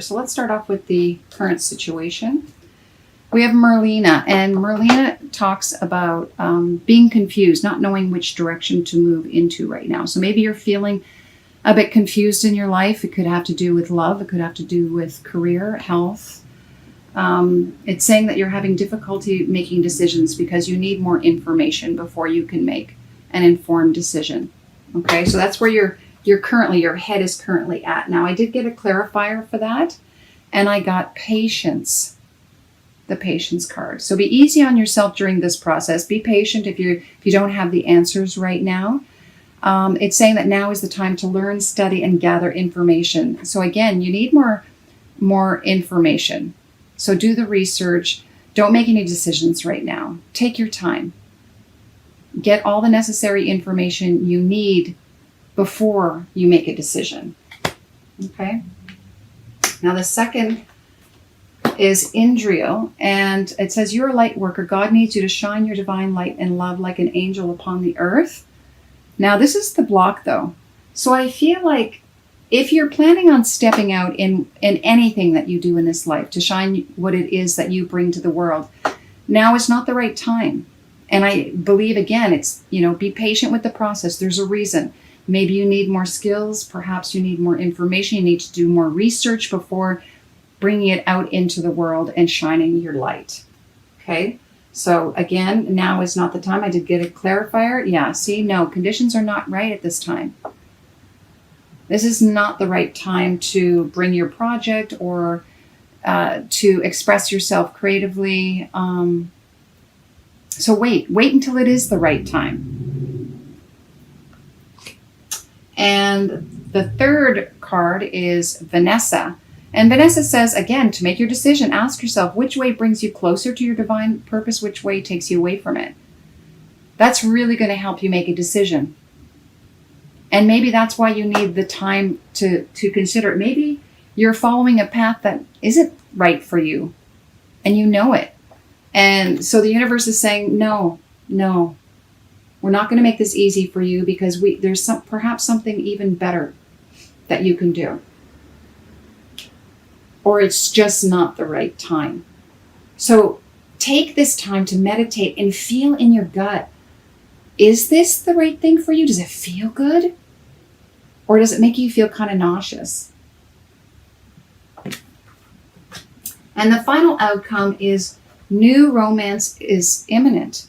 So let's start off with the current situation. We have Merlina, and Merlina talks about being confused, not knowing which direction to move into right now. So maybe you're feeling a bit confused in your life. It could have to do with love. It could have to do with career, health. It's saying that you're having difficulty making decisions because you need more information before you can make an informed decision. Okay, so that's where your head is currently at. Now, I did get a clarifier for that, and I got patience. The patience card. So be easy on yourself during this process. Be patient if you don't have the answers right now. It's saying that now is the time to learn, study, and gather information. So again, you need more information. So do the research. Don't make any decisions right now. Take your time. Get all the necessary information you need before you make a decision. Okay? Now the second is Indriel, and it says, you're a light worker. God needs you to shine your divine light and love like an angel upon the earth. Now, this is the block, though. So I feel like if you're planning on stepping out in anything that you do in this life to shine what it is that you bring to the world, now is not the right time. And I believe, again, it's, be patient with the process. There's a reason. Maybe you need more skills. Perhaps you need more information. You need to do more research before bringing it out into the world and shining your light. Okay? So again, now is not the time. I did get a clarifier. Yeah, see, no, conditions are not right at this time. This is not the right time to bring your project or to express yourself creatively. So wait until it is the right time. And the third card is Vanessa. And Vanessa says, again, to make your decision, ask yourself which way brings you closer to your divine purpose, which way takes you away from it. That's really going to help you make a decision. And maybe that's why you need the time to consider it. Maybe you're following a path that isn't right for you, and you know it. And so the universe is saying, no, we're not going to make this easy for you because there's perhaps something even better that you can do. Or it's just not the right time. So take this time to meditate and feel in your gut. Is this the right thing for you? Does it feel good? Or does it make you feel kind of nauseous? And the final outcome is new romance is imminent,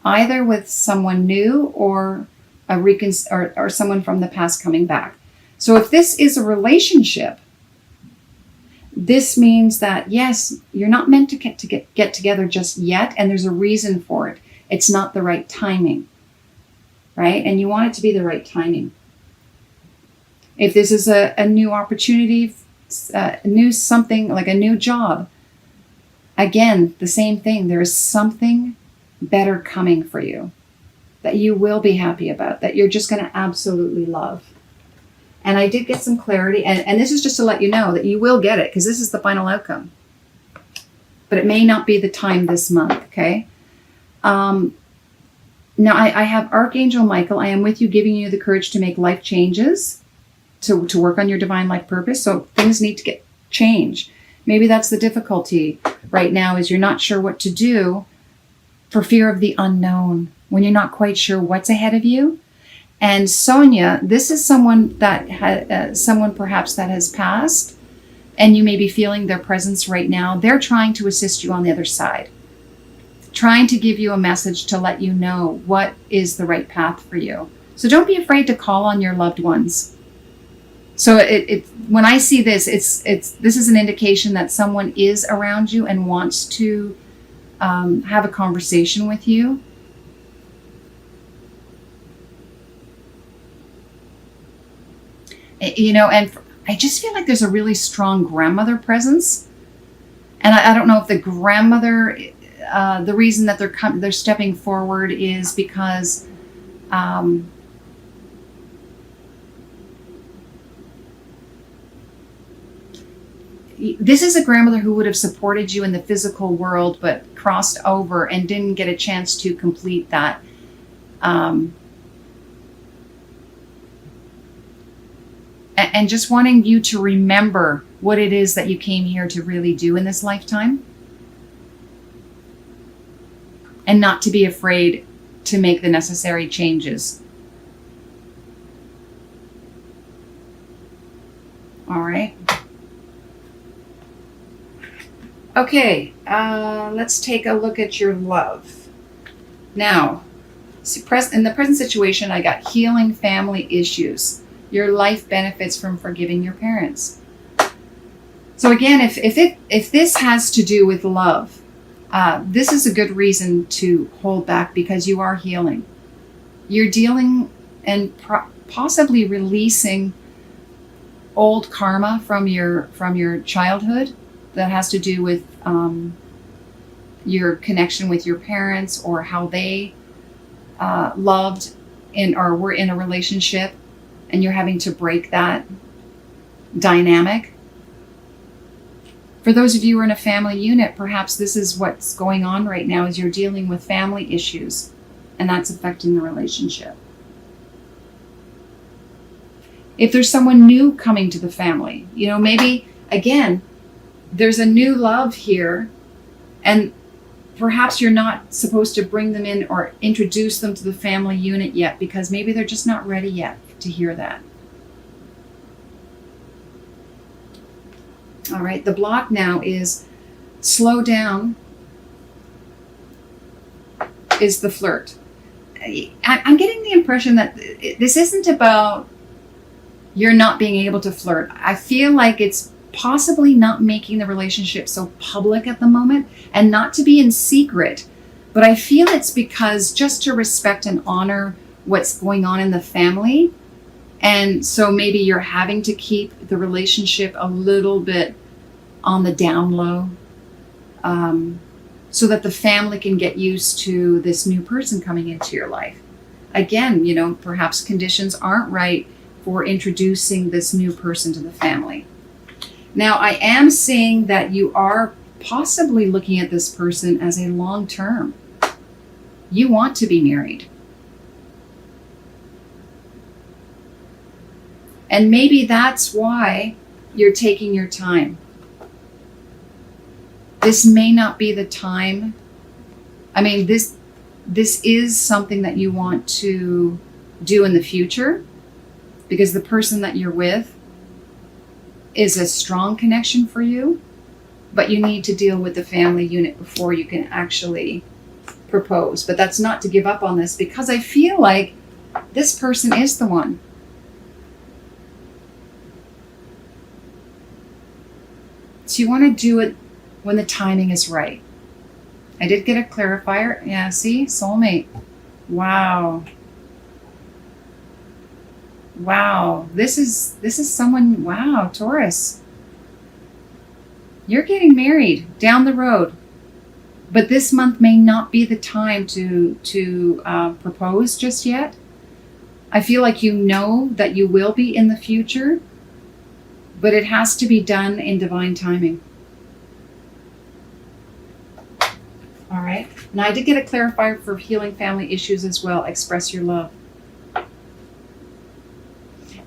either with someone new or or someone from the past coming back. So if this is a relationship, this means that, yes, you're not meant to get together just yet, and there's a reason for it. It's not the right timing, right? And you want it to be the right timing. If this is a new opportunity, new something like a new job, again, the same thing. There is something better coming for you that you will be happy about, that you're just going to absolutely love. And I did get some clarity, and this is just to let you know that you will get it, because this is the final outcome. But it may not be the time this month, okay? Now, I have Archangel Michael. I am with you, giving you the courage to make life changes, to work on your divine life purpose. So things need to change. Maybe that's the difficulty right now, is you're not sure what to do for fear of the unknown, when you're not quite sure what's ahead of you. And Sonia, this is someone that someone perhaps that has passed, and you may be feeling their presence right now. They're trying to assist you on the other side, trying to give you a message to let you know what is the right path for you. So don't be afraid to call on your loved ones. So when I see this, this is an indication that someone is around you and wants to have a conversation with you. And I just feel like there's a really strong grandmother presence. And I don't know if the grandmother, the reason that they're stepping forward is because this is a grandmother who would have supported you in the physical world, but crossed over and didn't get a chance to complete that. And just wanting you to remember what it is that you came here to really do in this lifetime, and not to be afraid to make the necessary changes. All right. Okay, let's take a look at your love. Now, in the present situation, I got healing family issues. Your life benefits from forgiving your parents. So again, if this has to do with love, this is a good reason to hold back, because you are healing. You're dealing and possibly releasing old karma from your childhood that has to do with your connection with your parents, or how they loved or were in a relationship, and you're having to break that dynamic. For those of you who are in a family unit, perhaps this is what's going on right now, is you're dealing with family issues, and that's affecting the relationship. If there's someone new coming to the family, maybe, again, there's a new love here, and perhaps you're not supposed to bring them in or introduce them to the family unit yet, because maybe they're just not ready yet to hear that. All right, the block now is slow down, is the flirt. I'm getting the impression that this isn't about you're not being able to flirt. I feel like it's possibly not making the relationship so public at the moment, and not to be in secret, but I feel it's because just to respect and honor what's going on in the family. And so maybe you're having to keep the relationship a little bit on the down low, so that the family can get used to this new person coming into your life. Again, perhaps conditions aren't right for introducing this new person to the family. Now, I am seeing that you are possibly looking at this person as a long term. You want to be married. And maybe that's why you're taking your time. This may not be the time. I mean, this is something that you want to do in the future, because the person that you're with is a strong connection for you, but you need to deal with the family unit before you can actually propose. But that's not to give up on this, because I feel like this person is the one. So you want to do it when the timing is right. I did get a clarifier. Yeah, see? Soulmate. Wow. Wow. This is someone, wow, Taurus. You're getting married down the road. But this month may not be the time to propose just yet. I feel like you know that you will be in the future, but it has to be done in divine timing. All right. Now, I did get a clarifier for healing family issues as well. Express your love.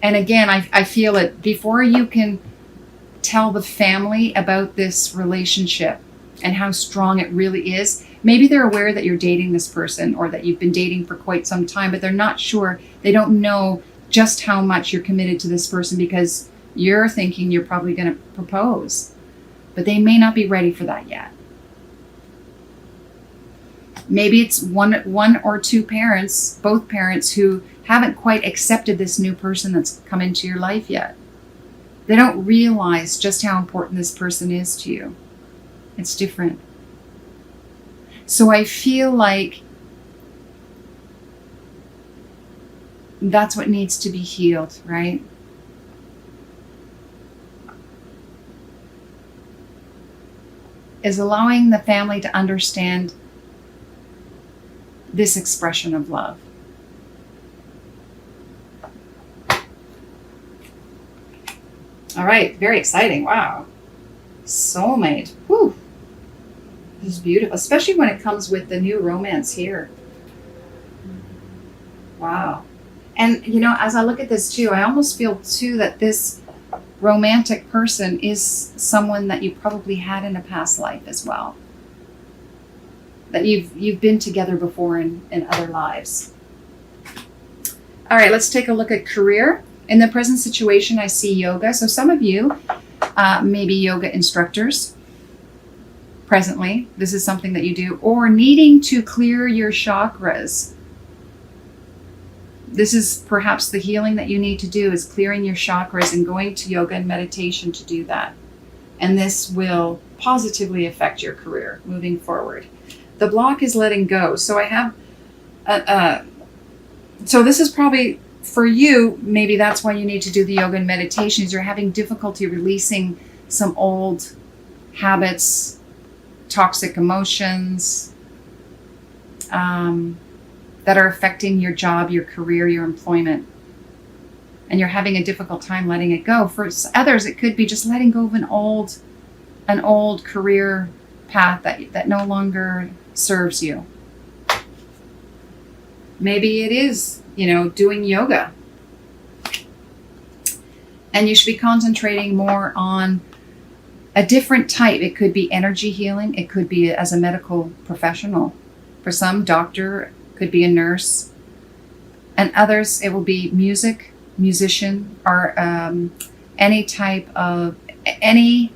And again, I feel it before you can tell the family about this relationship and how strong it really is. Maybe they're aware that you're dating this person, or that you've been dating for quite some time, but they're not sure. They don't know just how much you're committed to this person, because you're thinking you're probably going to propose, but they may not be ready for that yet. Maybe it's one or two parents, both parents, who haven't quite accepted this new person that's come into your life yet. They don't realize just how important this person is to you. It's different. So I feel like that's what needs to be healed, right? Is allowing the family to understand this expression of love. All right, very exciting. Wow. Soulmate. Whew. This is beautiful, especially when it comes with the new romance here. Wow. And, as I look at this too, I almost feel too that this romantic person is someone that you probably had in a past life as well. That you've been together before in other lives. All right, let's take a look at career. In the present situation, I see yoga. So some of you may be yoga instructors presently. This is something that you do. Or needing to clear your chakras. This is perhaps the healing that you need to do, is clearing your chakras and going to yoga and meditation to do that. And this will positively affect your career moving forward. The block is letting go. So I have, so this is probably for you, maybe that's why you need to do the yoga and meditations. You're having difficulty releasing some old habits, toxic emotions, that are affecting your job, your career, your employment. And you're having a difficult time letting it go. For others, it could be just letting go of an old career path that no longer serves you. Maybe it is, doing yoga. And you should be concentrating more on a different type. It could be energy healing. It could be as a medical professional. For some, doctor, could be a nurse. And others, it will be music, musician, or any type of, any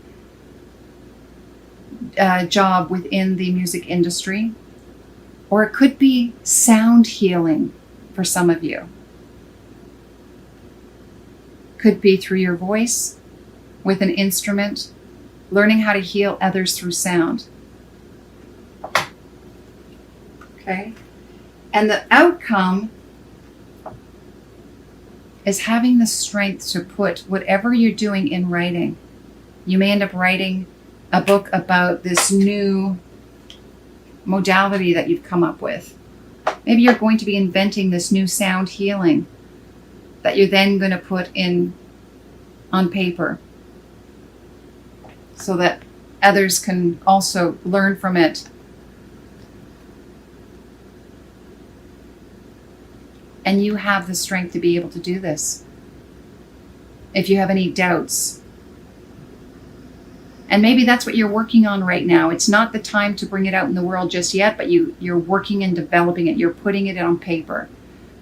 job within the music industry. Or it could be sound healing for some of you. Could be through your voice, with an instrument, learning how to heal others through sound. Okay? And the outcome is having the strength to put whatever you're doing in writing. You may end up writing a book about this new modality that you've come up with. Maybe you're going to be inventing this new sound healing that you're then going to put on paper so that others can also learn from it. And you have the strength to be able to do this. If you have any doubts. And maybe that's what you're working on right now. It's not the time to bring it out in the world just yet, but you're working and developing it. You're putting it on paper.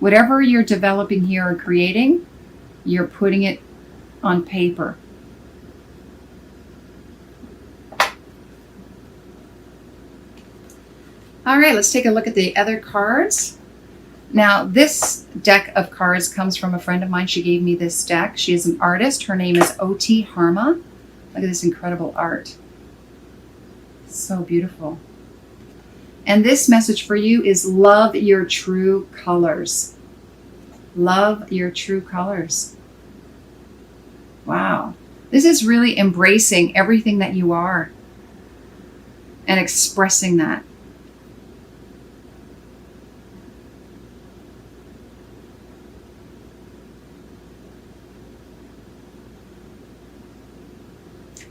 Whatever you're developing here or creating, you're putting it on paper. All right, let's take a look at the other cards. Now, this deck of cards comes from a friend of mine. She gave me this deck. She is an artist. Her name is O.T. Harma. Look at this incredible art. So beautiful. And this message for you is love your true colors. Love your true colors. Wow. This is really embracing everything that you are and expressing that.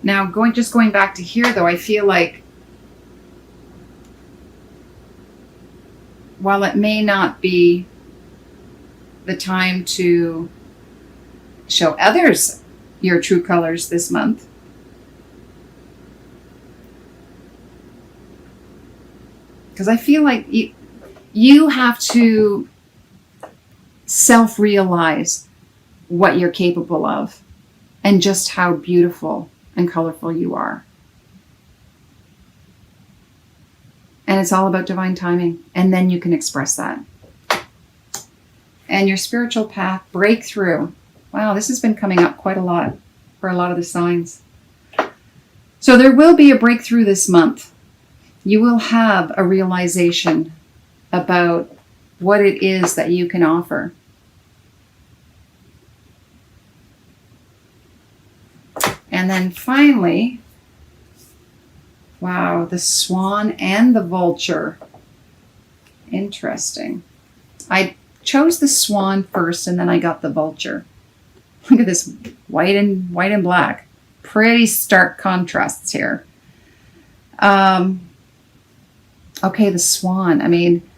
Now, going back to here, though, I feel like while it may not be the time to show others your true colors this month, because I feel like you have to self-realize what you're capable of and just how beautiful and colorful you are. And it's all about divine timing. And then you can express that. And your spiritual path, breakthrough. Wow, this has been coming up quite a lot for a lot of the signs. So there will be a breakthrough this month. You will have a realization about what it is that you can offer. And then finally, wow, the swan and the vulture. Interesting. I chose the swan first and then I got the vulture. Look at this white and black. Pretty stark contrasts here. Okay, the swan. I mean,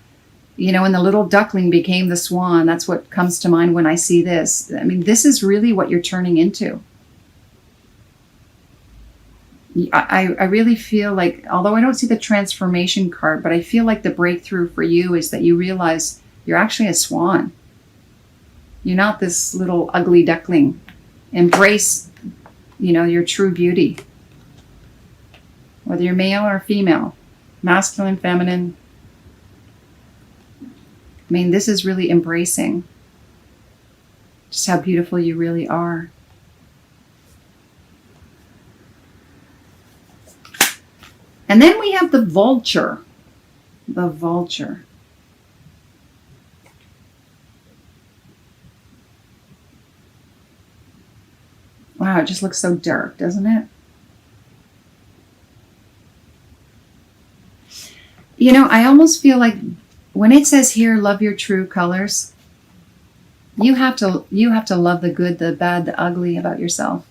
when the little duckling became the swan, that's what comes to mind when I see this. I mean, this is really what you're turning into. I really feel like, although I don't see the transformation card, but I feel like the breakthrough for you is that you realize you're actually a swan. You're not this little ugly duckling. Embrace, your true beauty. Whether you're male or female, masculine, feminine. I mean, this is really embracing just how beautiful you really are. And then we have the vulture. The vulture. Wow, it just looks so dark, doesn't it? I almost feel like when it says here, love your true colors, you have to love the good, the bad, the ugly about yourself.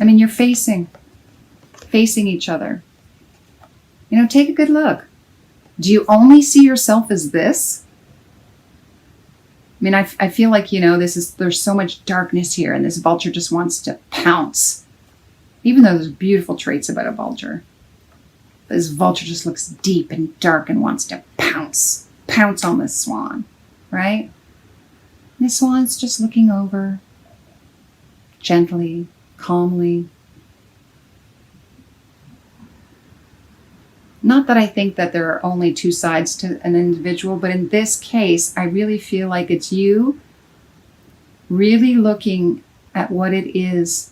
I mean, you're facing each other. Take a good look. Do you only see yourself as this? I mean, I feel like, there's so much darkness here, and this vulture just wants to pounce. Even though there's beautiful traits about a vulture. This vulture just looks deep and dark and wants to pounce on this swan, right? And the swan's just looking over, gently, calmly. Not that I think that there are only two sides to an individual, but in this case, I really feel like it's you really looking at what it is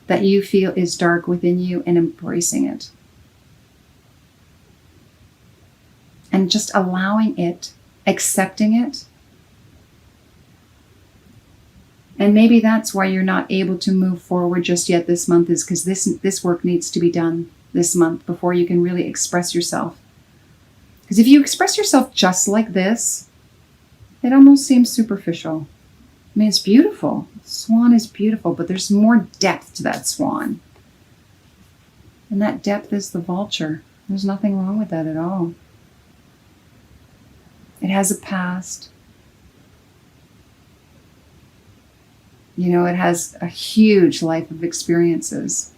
that you feel is dark within you and embracing it. And just allowing it, accepting it. And maybe that's why you're not able to move forward just yet this month, is because this work needs to be done this month before you can really express yourself. Because if you express yourself just like this, it almost seems superficial. I mean, it's beautiful. Swan is beautiful, but there's more depth to that swan. And that depth is the vulture. There's nothing wrong with that at all. It has a past. It has a huge life of experiences.